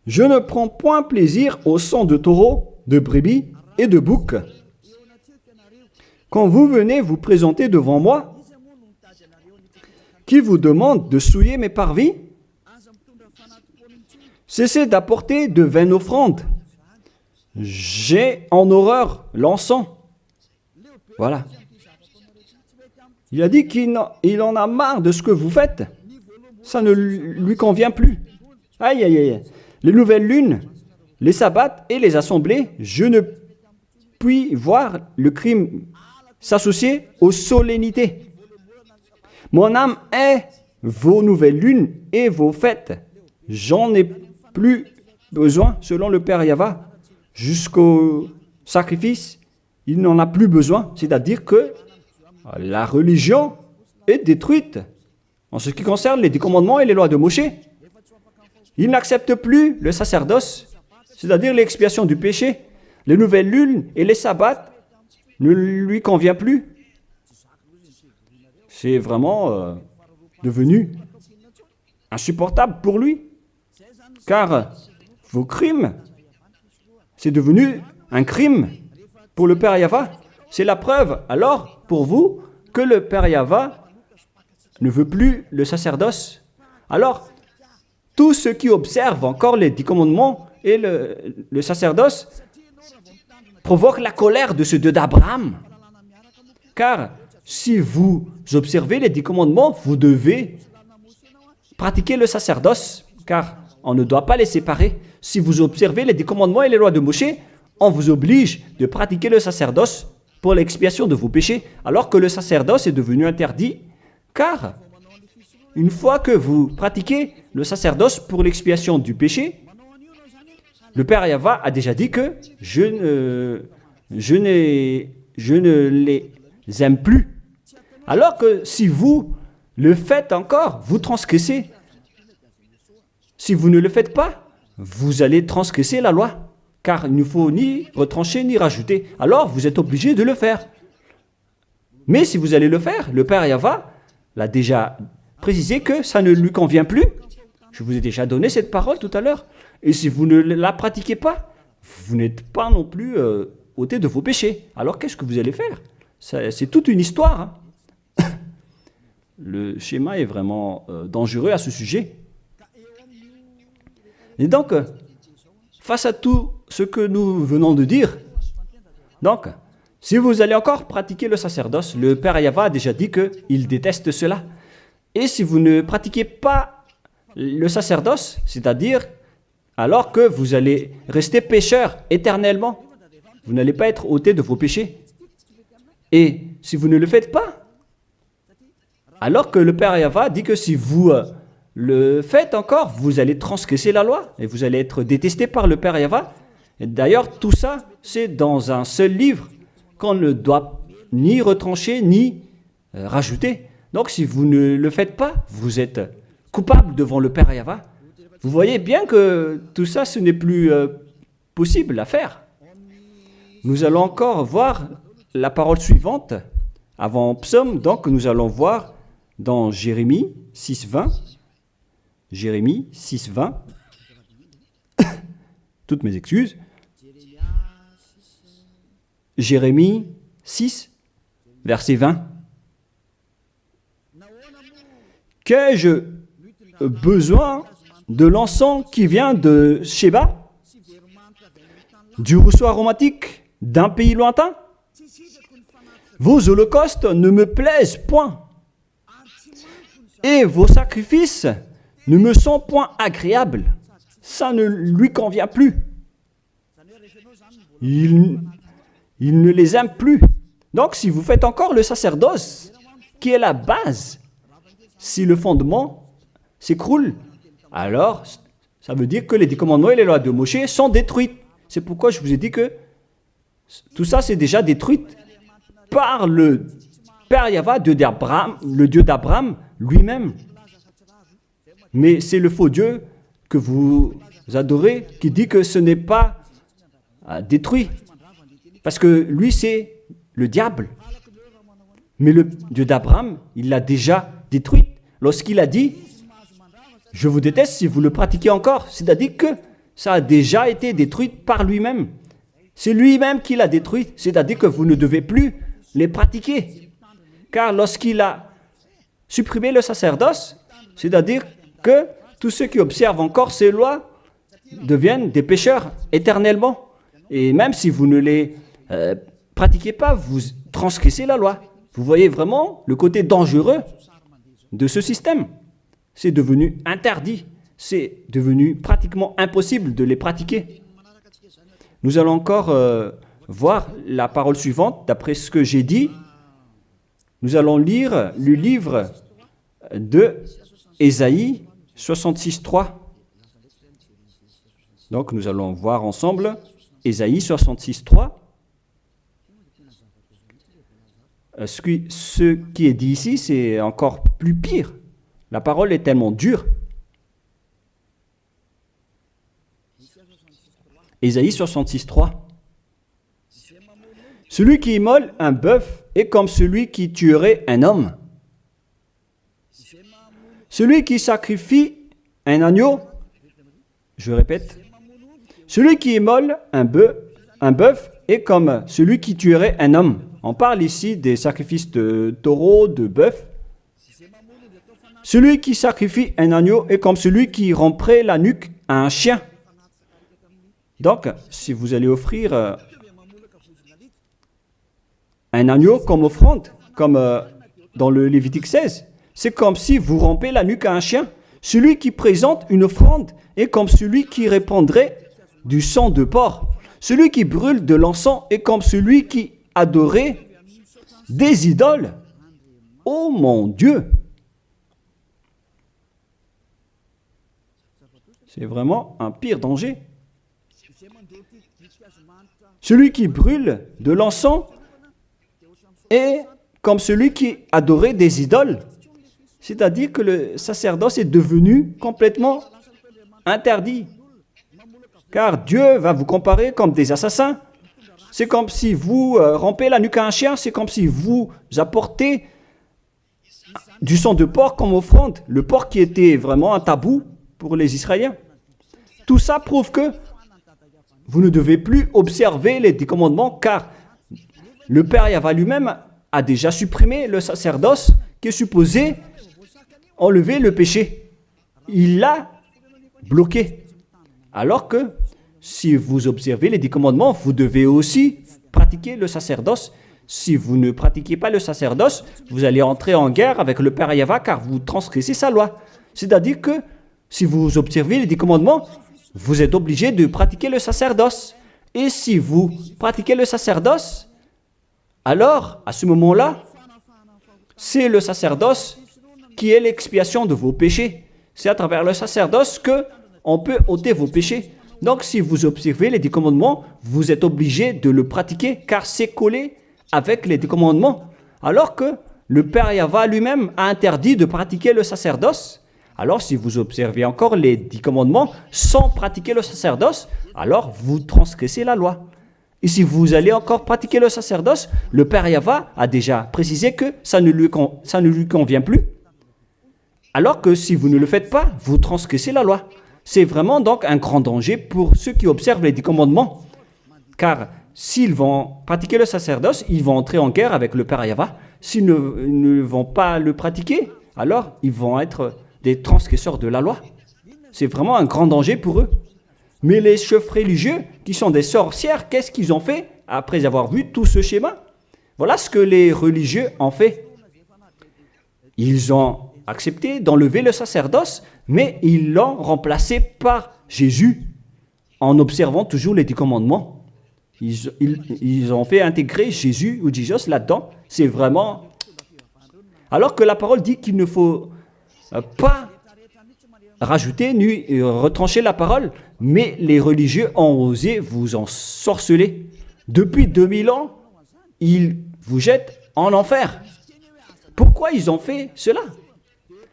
Je ne prends point plaisir au sang de taureau, de brebis et de bouc. Quand vous venez vous présenter devant moi, qui vous demande de souiller mes parvis, cessez d'apporter de vaines offrandes. J'ai en horreur l'encens. Voilà. Il a dit qu'il en a marre de ce que vous faites. Ça ne lui convient plus. Aïe, aïe, aïe. Les nouvelles lunes, les sabbats et les assemblées, je ne puis voir le crime s'associer aux solennités. Mon âme est vos nouvelles lunes et vos fêtes. J'en ai plus besoin, selon le Père Yahva. Jusqu'au sacrifice, il n'en a plus besoin. C'est-à-dire que la religion est détruite. En ce qui concerne les 10 commandements et les lois de Moshe, il n'accepte plus le sacerdoce, c'est-à-dire l'expiation du péché. Les nouvelles lunes et les sabbats ne lui conviennent plus. C'est vraiment devenu insupportable pour lui. Car vos crimes, c'est devenu un crime pour le Père Yahva. C'est la preuve, alors, pour vous, que le Père Yahva ne veut plus le sacerdoce. Alors, tous ceux qui observent encore les 10 commandements et le sacerdoce provoquent la colère de ce Dieu d'Abraham. Car si vous observez les 10 commandements, vous devez pratiquer le sacerdoce, car on ne doit pas les séparer. Si vous observez les 10 commandements et les lois de Moshe, on vous oblige de pratiquer le sacerdoce pour l'expiation de vos péchés, alors que le sacerdoce est devenu interdit, car une fois que vous pratiquez le sacerdoce pour l'expiation du péché, le Père Yahva a déjà dit que je ne les aime plus. Alors que si vous le faites encore, vous transgressez. Si vous ne le faites pas, vous allez transgresser la loi, car il ne faut ni retrancher ni rajouter. Alors vous êtes obligé de le faire. Mais si vous allez le faire, le Père Yahva l'a déjà précisé que ça ne lui convient plus. Je vous ai déjà donné cette parole tout à l'heure. Et si vous ne la pratiquez pas, vous n'êtes pas non plus ôté de vos péchés. Alors qu'est-ce que vous allez faire? C'est toute une histoire. Hein. Le schéma est vraiment dangereux à ce sujet. Et donc, face à tout ce que nous venons de dire, donc, Si vous allez encore pratiquer le sacerdoce, le Père Yahva a déjà dit qu'il déteste cela. Et si vous ne pratiquez pas le sacerdoce, c'est-à-dire alors que vous allez rester pécheur éternellement, vous n'allez pas être ôté de vos péchés. Et si vous ne le faites pas, alors que le Père Yahva dit que si vous le faites encore, vous allez transgresser la loi et vous allez être détesté par le Père Yahva. D'ailleurs, tout ça, c'est dans un seul livre qu'on ne doit ni retrancher ni rajouter. Donc, si vous ne le faites pas, vous êtes coupable devant le Père Yahva. Vous voyez bien que tout ça, ce n'est plus possible à faire. Nous allons encore voir la parole suivante avant Psaume. Donc, nous allons voir dans Jérémie 6.20. Jérémie 6.20. Toutes mes excuses. Jérémie 6, verset 20. Qu'ai-je besoin de l'encens qui vient de Sheba, du rousseau aromatique d'un pays lointain? Vos holocaustes ne me plaisent point, et vos sacrifices ne me sont point agréables. Ça ne lui convient plus. Il ne les aime plus. Donc, si vous faites encore le sacerdoce, qui est la base, si le fondement s'écroule, alors ça veut dire que les 10 commandements et les lois de Moshe sont détruites. C'est pourquoi je vous ai dit que tout ça, c'est déjà détruit par le Père Yahva, le Dieu d'Abraham lui-même. Mais c'est le faux Dieu que vous adorez qui dit que ce n'est pas détruit. Parce que lui, c'est le diable. Mais le Dieu d'Abraham, il l'a déjà détruit. Lorsqu'il a dit, je vous déteste si vous le pratiquez encore. C'est-à-dire que ça a déjà été détruit par lui-même. C'est lui-même qui l'a détruit. C'est-à-dire que vous ne devez plus les pratiquer. Car lorsqu'il a supprimé le sacerdoce, c'est-à-dire que tous ceux qui observent encore ces lois deviennent des pécheurs éternellement. Et même si vous ne les pratiquez pas, vous transgressez la loi. Vous voyez vraiment le côté dangereux de ce système. C'est devenu interdit. C'est devenu pratiquement impossible de les pratiquer. Nous allons encore voir la parole suivante. D'après ce que j'ai dit, nous allons lire le livre de Ésaïe 66.3. Donc nous allons voir ensemble Ésaïe 66.3. Ce qui est dit ici, c'est encore plus pire. La parole est tellement dure. Ésaïe 66.3. Celui qui immole un bœuf est comme celui qui tuerait un homme. Celui qui sacrifie un agneau, je répète, celui qui immole un bœuf est comme celui qui tuerait un homme. On parle ici des sacrifices de taureau, de bœuf. Celui qui sacrifie un agneau est comme celui qui romprait la nuque à un chien. Donc, si vous allez offrir un agneau comme offrande, comme dans le Lévitique 16, c'est comme si vous rompez la nuque à un chien. Celui qui présente une offrande est comme celui qui répandrait du sang de porc. Celui qui brûle de l'encens est comme celui qui adorait des idoles. Oh mon Dieu! C'est vraiment un pire danger. Celui qui brûle de l'encens est comme celui qui adorait des idoles. C'est-à-dire que le sacerdoce est devenu complètement interdit. Car Dieu va vous comparer comme des assassins. C'est comme si vous rompez la nuque à un chien, c'est comme si vous apportez du sang de porc comme offrande. Le porc qui était vraiment un tabou pour les Israéliens. Tout ça prouve que vous ne devez plus observer les 10 commandements, car le Père Yahva lui-même a déjà supprimé le sacerdoce qui est supposé enlever le péché. Il l'a bloqué. Alors que si vous observez les 10 commandements, vous devez aussi pratiquer le sacerdoce. Si vous ne pratiquez pas le sacerdoce, vous allez entrer en guerre avec le Père Yahva car vous transgressez sa loi. C'est-à-dire que si vous observez les 10 commandements, vous êtes obligé de pratiquer le sacerdoce. Et si vous pratiquez le sacerdoce, alors à ce moment-là, c'est le sacerdoce qui est l'expiation de vos péchés. C'est à travers le sacerdoce qu'on peut ôter vos péchés. Donc si vous observez les 10 commandements, vous êtes obligé de le pratiquer car c'est collé avec les 10 commandements. Alors que le Père Yahva lui-même a interdit de pratiquer le sacerdoce. Alors si vous observez encore les 10 commandements sans pratiquer le sacerdoce, alors vous transgressez la loi. Et si vous allez encore pratiquer le sacerdoce, le Père Yahva a déjà précisé que ça ne lui convient plus. Alors que si vous ne le faites pas, vous transgressez la loi. C'est vraiment donc un grand danger pour ceux qui observent les 10 commandements. Car s'ils vont pratiquer le sacerdoce, ils vont entrer en guerre avec le Père Yahva. S'ils ne vont pas le pratiquer, alors ils vont être des transgresseurs de la loi. C'est vraiment un grand danger pour eux. Mais les chefs religieux, qui sont des sorcières, qu'est-ce qu'ils ont fait après avoir vu tout ce schéma? Voilà ce que les religieux ont fait. Ils ont accepté d'enlever le sacerdoce, mais ils l'ont remplacé par Jésus en observant toujours les 10 commandements. Ils ont fait intégrer Jésus ou Jesus là-dedans. C'est vraiment... Alors que la parole dit qu'il ne faut pas rajouter ni retrancher la parole, mais les religieux ont osé vous ensorceler. Depuis 2000 ans, ils vous jettent en enfer. Pourquoi ils ont fait cela?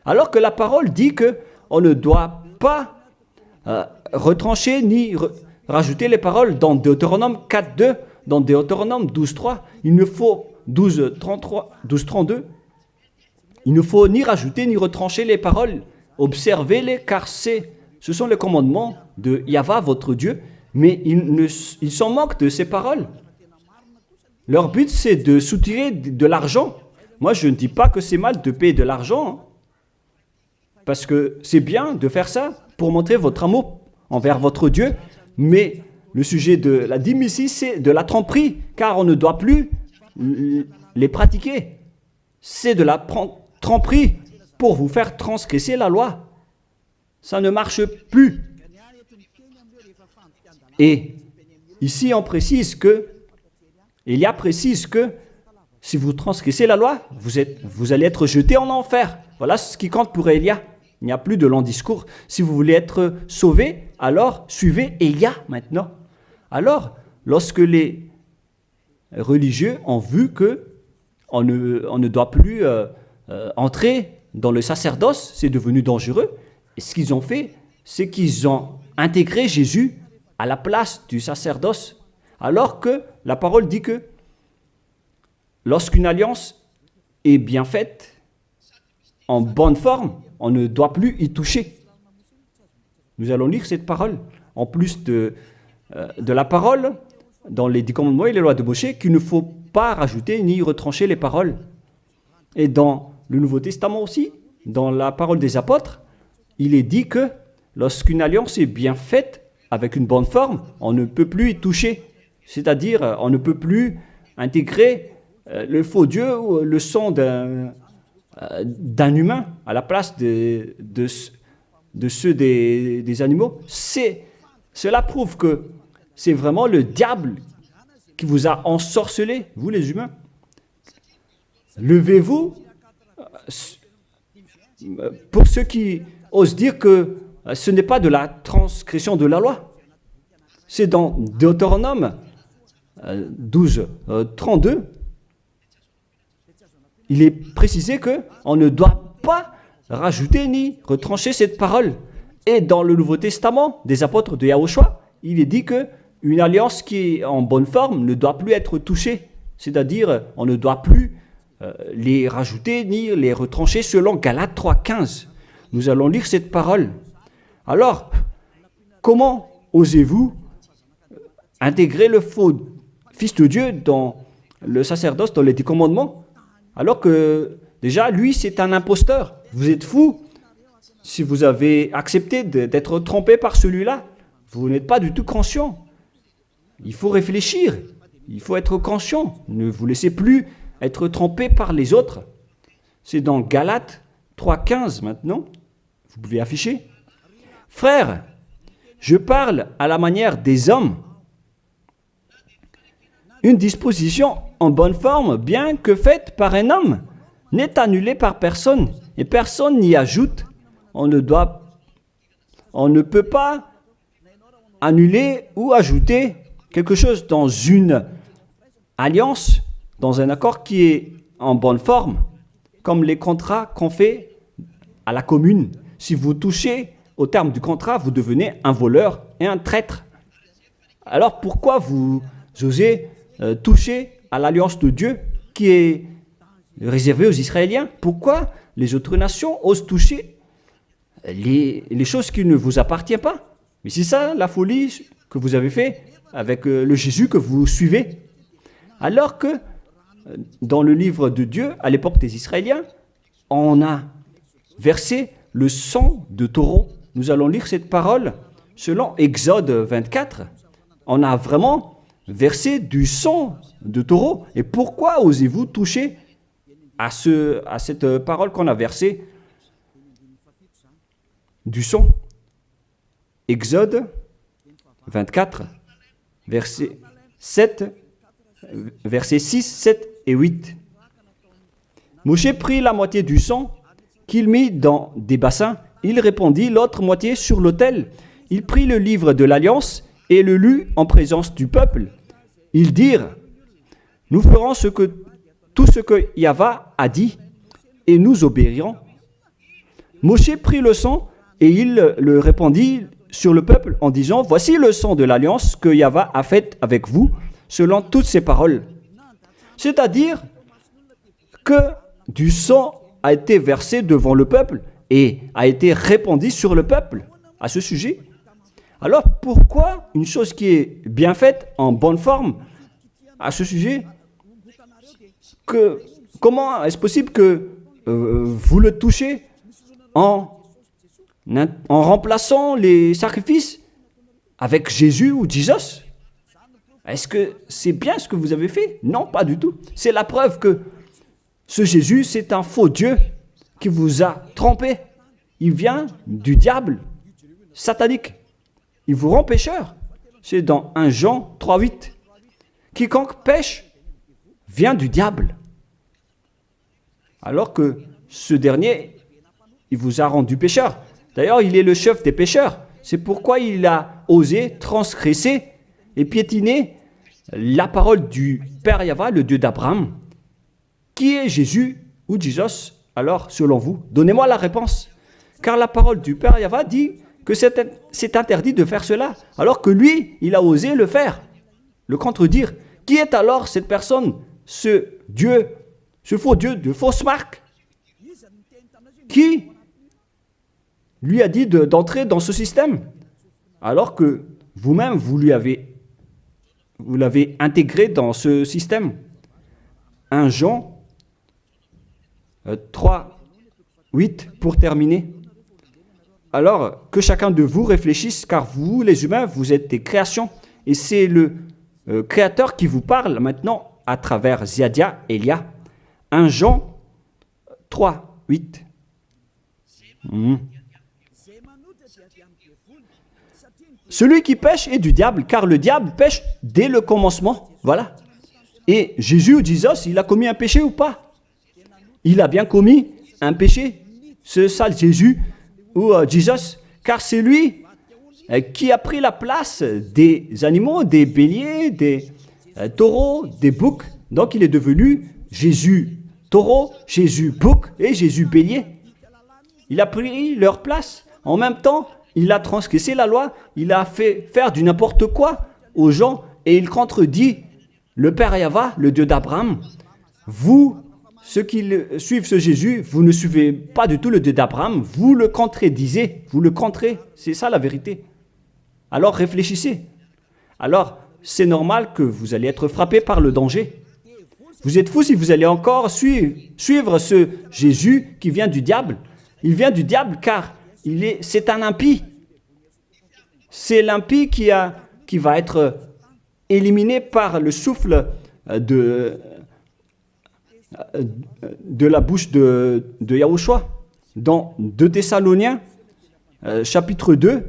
Alors que la parole dit qu'on ne doit pas retrancher ni rajouter les paroles dans Deutéronome 4.2, dans Deutéronome 12.3, il ne faut 12.32, il ne faut ni rajouter ni retrancher les paroles. Observez-les car ce sont les commandements de Yahva, votre Dieu, mais ils s'en moquent de ces paroles. Leur but, c'est de soutirer de l'argent. Moi, je ne dis pas que c'est mal de payer de l'argent, hein, parce que c'est bien de faire ça pour montrer votre amour envers votre Dieu, mais le sujet de la dîme ici, c'est de la tromperie, car on ne doit plus les pratiquer. C'est de la tromperie pour vous faire transgresser la loi. Ça ne marche plus. Et ici, on précise que, si vous transgressez la loi, vous allez être jeté en enfer. Voilà ce qui compte pour Élia. Il n'y a plus de long discours. Si vous voulez être sauvé, alors suivez Élia maintenant. Alors, lorsque les religieux ont vu qu'on ne doit plus entrer dans le sacerdoce, c'est devenu dangereux. Et ce qu'ils ont fait, c'est qu'ils ont intégré Jésus à la place du sacerdoce. Alors que la parole dit que lorsqu'une alliance est bien faite, en bonne forme, on ne doit plus y toucher. Nous allons lire cette parole. En plus de la parole, dans les 10 commandements et les lois de Moïse, qu'il ne faut pas rajouter ni retrancher les paroles. Et dans le Nouveau Testament aussi, dans la parole des apôtres, il est dit que lorsqu'une alliance est bien faite, avec une bonne forme, on ne peut plus y toucher. C'est-à-dire, on ne peut plus intégrer le faux Dieu ou le sang d'un humain à la place de ceux des animaux. Cela prouve que c'est vraiment le diable qui vous a ensorcelé, vous les humains. Levez-vous pour ceux qui osent dire que ce n'est pas de la transgression de la loi. C'est dans Deutéronome 12, 32. Il est précisé qu'on ne doit pas rajouter ni retrancher cette parole. Et dans le Nouveau Testament des apôtres de Yahushua, il est dit qu'une alliance qui est en bonne forme ne doit plus être touchée. C'est-à-dire, on ne doit plus les rajouter ni les retrancher selon Galates 3.15. Nous allons lire cette parole. Alors, comment osez-vous intégrer le faux Fils de Dieu dans le sacerdoce, dans les 10 commandements, alors que déjà, lui, c'est un imposteur. Vous êtes fou. Si vous avez accepté d'être trompé par celui-là, vous n'êtes pas du tout conscient. Il faut réfléchir. Il faut être conscient. Ne vous laissez plus être trompé par les autres. C'est dans Galates 3,15 maintenant. Vous pouvez afficher. Frères, je parle à la manière des hommes. Une disposition en bonne forme, bien que faite par un homme, n'est annulée par personne et personne n'y ajoute. On ne peut pas annuler ou ajouter quelque chose dans une alliance, dans un accord qui est en bonne forme, comme les contrats qu'on fait à la commune. Si vous touchez au terme du contrat, vous devenez un voleur et un traître. Alors pourquoi vous osez toucher à l'alliance de Dieu qui est réservée aux Israéliens? Pourquoi les autres nations osent toucher les choses qui ne vous appartiennent pas? Mais c'est ça la folie que vous avez fait avec le Jésus que vous suivez. Alors que dans le livre de Dieu, à l'époque des Israéliens, on a versé le sang de taureau. Nous allons lire cette parole selon Exode 24. On a vraiment versé du sang de taureau. Et pourquoi osez-vous toucher à cette parole qu'on a versée du sang? Exode 24, verset 6, 7 et 8. Moshe prit la moitié du sang qu'il mit dans des bassins. Il répandit l'autre moitié sur l'autel. Il prit le livre de l'Alliance et le lut en présence du peuple. Ils dirent, nous ferons tout ce que Yahvé a dit et nous obéirons. Moshe prit le sang et il le répandit sur le peuple en disant, voici le sang de l'Alliance que Yahvé a faite avec vous selon toutes ses paroles. C'est-à-dire que du sang a été versé devant le peuple et a été répandu sur le peuple à ce sujet. Alors pourquoi une chose qui est bien faite, en bonne forme, à ce sujet, comment est-ce possible que vous le touchez en remplaçant les sacrifices avec Jésus ou Jesus? Est-ce que c'est bien ce que vous avez fait? Non, pas du tout. C'est la preuve que ce Jésus, c'est un faux Dieu qui vous a trompé. Il vient du diable satanique. Il vous rend pécheur. C'est dans 1 Jean 3,8. Quiconque pêche vient du diable. Alors que ce dernier, il vous a rendu pécheur. D'ailleurs, il est le chef des pécheurs. C'est pourquoi il a osé transgresser et piétiner la parole du Père Yahvé, le Dieu d'Abraham. Qui est Jésus ou Jesus? Alors, selon vous, donnez-moi la réponse. Car la parole du Père Yahvé dit que c'est interdit de faire cela, alors que lui, il a osé le faire, le contredire. Qui est alors cette personne, ce Dieu, ce faux Dieu de fausse marque? Qui lui a dit d'entrer dans ce système, alors que vous-même, vous l'avez intégré dans ce système? 1 Jean 3, 8 pour terminer. Alors, que chacun de vous réfléchisse, car vous, les humains, vous êtes des créations. Et c'est le Créateur qui vous parle maintenant à travers Ziadia et Elia. 1 Jean 3, 8. Celui qui pêche est du diable, car le diable pêche dès le commencement. Voilà. Et Jésus ou Jesus, il a commis un péché ou pas? Il a bien commis un péché, ce sale Jésus ou Jesus, car c'est lui qui a pris la place des animaux, des béliers, des taureaux, des boucs. Donc il est devenu Jésus taureau, Jésus bouc et Jésus bélier. Il a pris leur place. En même temps, il a transgressé la loi, il a fait faire du n'importe quoi aux gens et il contredit le Père Yahvé, le Dieu d'Abraham. Vous, ceux qui suivent ce Jésus, vous ne suivez pas du tout le Dieu d'Abraham, vous le contredisez, vous le contrez, c'est ça la vérité. Alors réfléchissez. Alors, c'est normal que vous allez être frappé par le danger. Vous êtes fous si vous allez encore suivre ce Jésus qui vient du diable. Il vient du diable car c'est un impie. C'est l'impie qui va être éliminé par le souffle de la bouche de Yahushua. Dans 2 Thessaloniens, chapitre 2,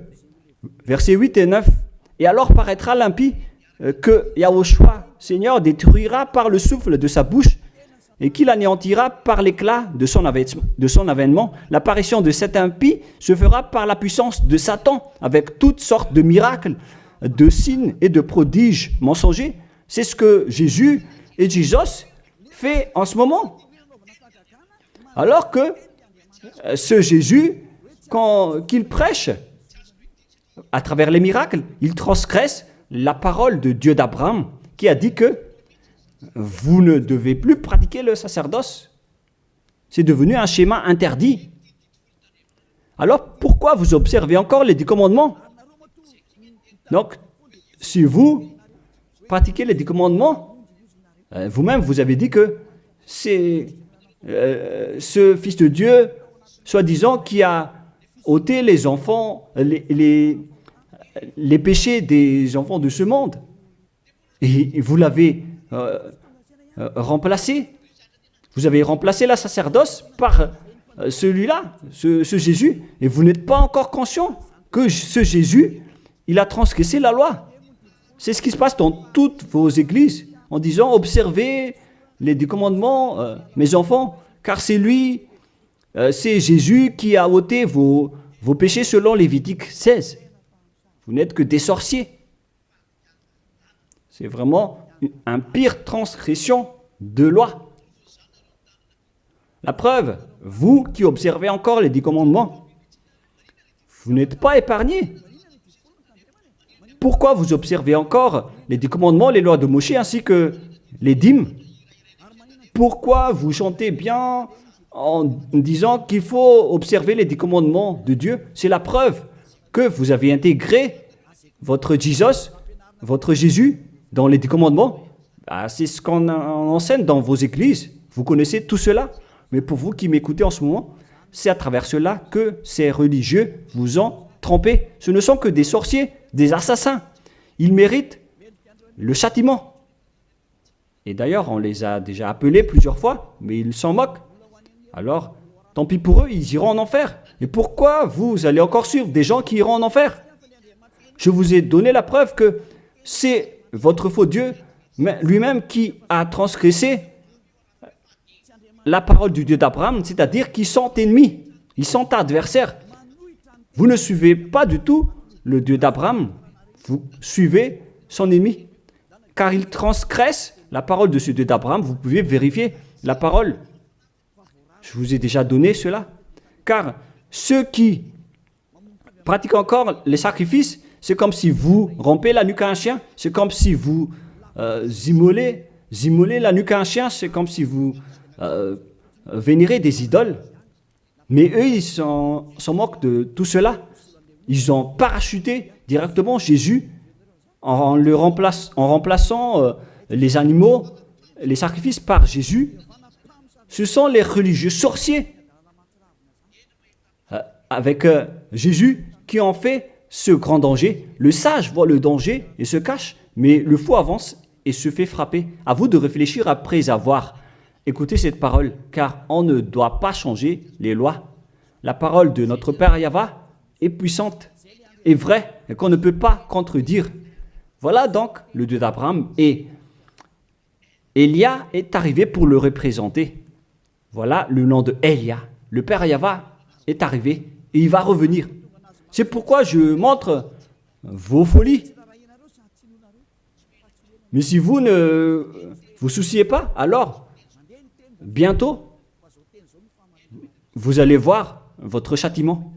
versets 8 et 9. Et alors paraîtra l'impie que Yahushua, Seigneur, détruira par le souffle de sa bouche et qu'il anéantira par l'éclat de son avènement. L'apparition de cet impie se fera par la puissance de Satan, avec toutes sortes de miracles, de signes et de prodiges mensongers. C'est ce que Jésus et Jesus fait en ce moment. Alors que ce Jésus, qu'il prêche à travers les miracles, il transgresse la parole de Dieu d'Abraham qui a dit que vous ne devez plus pratiquer le sacerdoce. C'est devenu un schéma interdit. Alors pourquoi vous observez encore les 10 commandements? Donc, si vous pratiquez les 10 commandements, vous-même vous avez dit que c'est ce Fils de Dieu, soi-disant, qui a ôté les enfants, les péchés des enfants de ce monde. Et vous l'avez remplacé. Vous avez remplacé la sacerdoce par celui-là, ce Jésus. Et vous n'êtes pas encore conscient que ce Jésus, il a transgressé la loi. C'est ce qui se passe dans toutes vos églises, en disant, observez les 10 commandements, mes enfants, car c'est lui, c'est Jésus qui a ôté vos péchés selon Lévitique 16. Vous n'êtes que des sorciers. C'est vraiment une pire transgression de loi. La preuve, vous qui observez encore les 10 commandements, vous n'êtes pas épargnés. Pourquoi vous observez encore les 10 commandements, les lois de Moïse ainsi que les dîmes? Pourquoi vous chantez bien en disant qu'il faut observer les 10 commandements de Dieu? C'est la preuve que vous avez intégré votre Jesus, votre Jésus, dans les 10 commandements. C'est ce qu'on enseigne dans vos églises. Vous connaissez tout cela. Mais pour vous qui m'écoutez en ce moment, c'est à travers cela que ces religieux vous ont trompé. Ce ne sont que des sorciers, des assassins. Ils méritent le châtiment. Et d'ailleurs, on les a déjà appelés plusieurs fois, mais ils s'en moquent. Alors, tant pis pour eux, ils iront en enfer. Et pourquoi vous allez encore suivre des gens qui iront en enfer? Je vous ai donné la preuve que c'est votre faux Dieu lui-même qui a transgressé la parole du Dieu d'Abraham, c'est-à-dire qu'ils sont ennemis, ils sont adversaires. Vous ne suivez pas du tout le Dieu d'Abraham, vous suivez son ennemi, car il transgresse la parole de ce Dieu d'Abraham. Vous pouvez vérifier la parole. Je vous ai déjà donné cela. Car ceux qui pratiquent encore les sacrifices, c'est comme si vous rompez la nuque à un chien, c'est comme si vous immolez la nuque à un chien, c'est comme si vous vénérez des idoles. Mais eux, ils s'en moquent de tout cela. Ils ont parachuté directement Jésus en remplaçant les animaux, les sacrifices par Jésus. Ce sont les religieux sorciers avec Jésus qui ont fait ce grand danger. Le sage voit le danger et se cache, mais le fou avance et se fait frapper. À vous de réfléchir après avoir écouté cette parole, car on ne doit pas changer les lois. La parole de notre Père Yahva est puissante, est vraie, et qu'on ne peut pas contredire. Voilà donc le Dieu d'Abraham, et Élia est arrivé pour le représenter. Voilà le nom de Élia. Le Père Yahva est arrivé et il va revenir. C'est pourquoi je montre vos folies. Mais si vous ne vous souciez pas, alors bientôt, vous allez voir votre châtiment.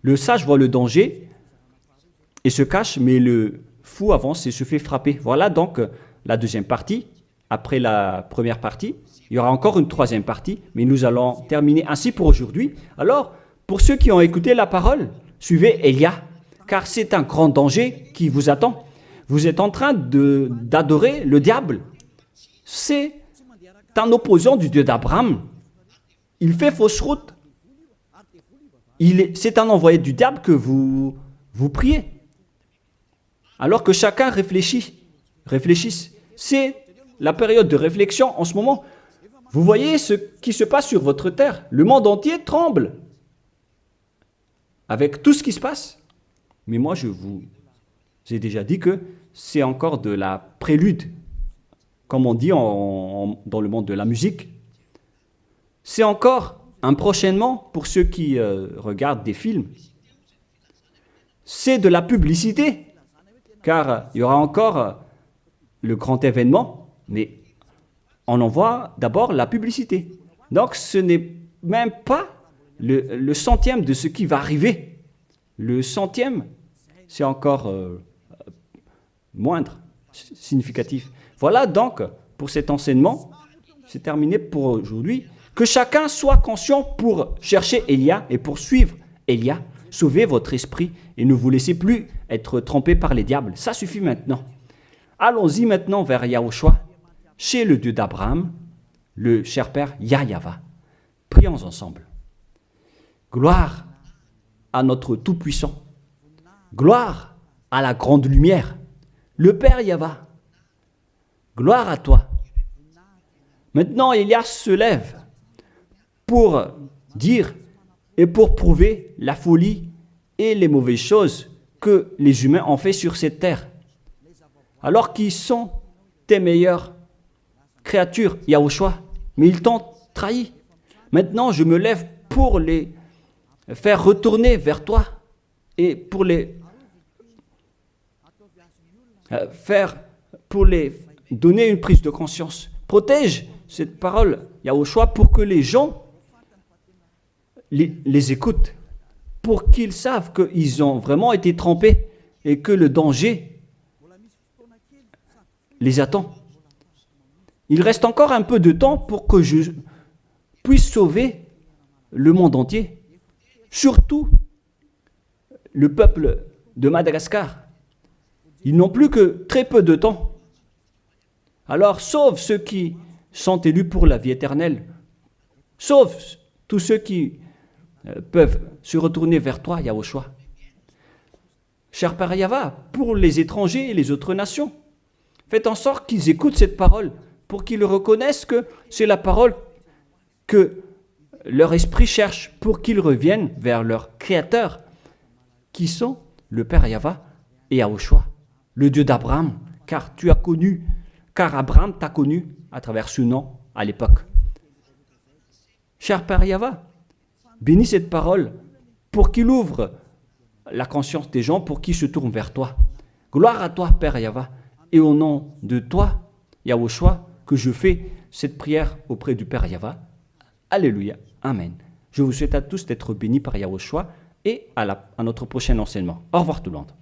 Le sage voit le danger et se cache, mais le fou avance et se fait frapper. Voilà donc la deuxième partie. Après la première partie, il y aura encore une troisième partie, mais nous allons terminer ainsi pour aujourd'hui. Alors, pour ceux qui ont écouté la parole, suivez Élia, car c'est un grand danger qui vous attend. Vous êtes en train d'adorer le diable. C'est un opposant du Dieu d'Abraham. Il fait fausse route. C'est un envoyé du diable que vous vous priez. Alors que chacun réfléchisse. C'est la période de réflexion en ce moment. Vous voyez ce qui se passe sur votre terre. Le monde entier tremble avec tout ce qui se passe. Mais moi, je vous ai déjà dit que c'est encore de la prélude, comme on dit dans le monde de la musique. C'est encore un prochainement pour ceux qui regardent des films. C'est de la publicité, car il y aura encore le grand événement, mais on en voit d'abord la publicité. Donc ce n'est même pas le centième de ce qui va arriver. Le centième, c'est encore moindre, significatif. Voilà donc pour cet enseignement, c'est terminé pour aujourd'hui. Que chacun soit conscient pour chercher Élia et pour suivre Élia. Sauvez votre esprit et ne vous laissez plus être trompé par les diables. Ça suffit maintenant. Allons-y maintenant vers Yahushua, chez le Dieu d'Abraham, le cher Père Yahweh. Prions ensemble. Gloire à notre Tout-Puissant. Gloire à la grande lumière, le Père Yahweh. Gloire à toi. Maintenant, Élia se lève pour dire et pour prouver la folie et les mauvaises choses que les humains ont fait sur cette terre. Alors qu'ils sont tes meilleures créatures, Yahushua, mais ils t'ont trahi. Maintenant, je me lève pour les faire retourner vers toi et pour les donner une prise de conscience. Protège cette parole, Yahushua, pour que les gens les écoutent, pour qu'ils savent qu'ils ont vraiment été trompés et que le danger les attend. Il reste encore un peu de temps pour que je puisse sauver le monde entier, surtout le peuple de Madagascar. Ils n'ont plus que très peu de temps. Alors sauve ceux qui sont élus pour la vie éternelle. Sauve tous ceux qui peuvent se retourner vers toi, Yahushua. Cher Père Yahweh, pour les étrangers et les autres nations, faites en sorte qu'ils écoutent cette parole, pour qu'ils reconnaissent que c'est la parole que leur esprit cherche, pour qu'ils reviennent vers leur Créateur, qui sont le Père Yahweh et Yahushua, le Dieu d'Abraham, car Abraham t'a connu à travers ce nom à l'époque. Cher Père Yahweh, bénis cette parole pour qu'il ouvre la conscience des gens, pour qu'ils se tournent vers toi. Gloire à toi, Père Yahweh, et au nom de toi, Yahushua, que je fais cette prière auprès du Père Yahweh. Alléluia. Amen. Je vous souhaite à tous d'être bénis par Yahushua et à notre prochain enseignement. Au revoir tout le monde.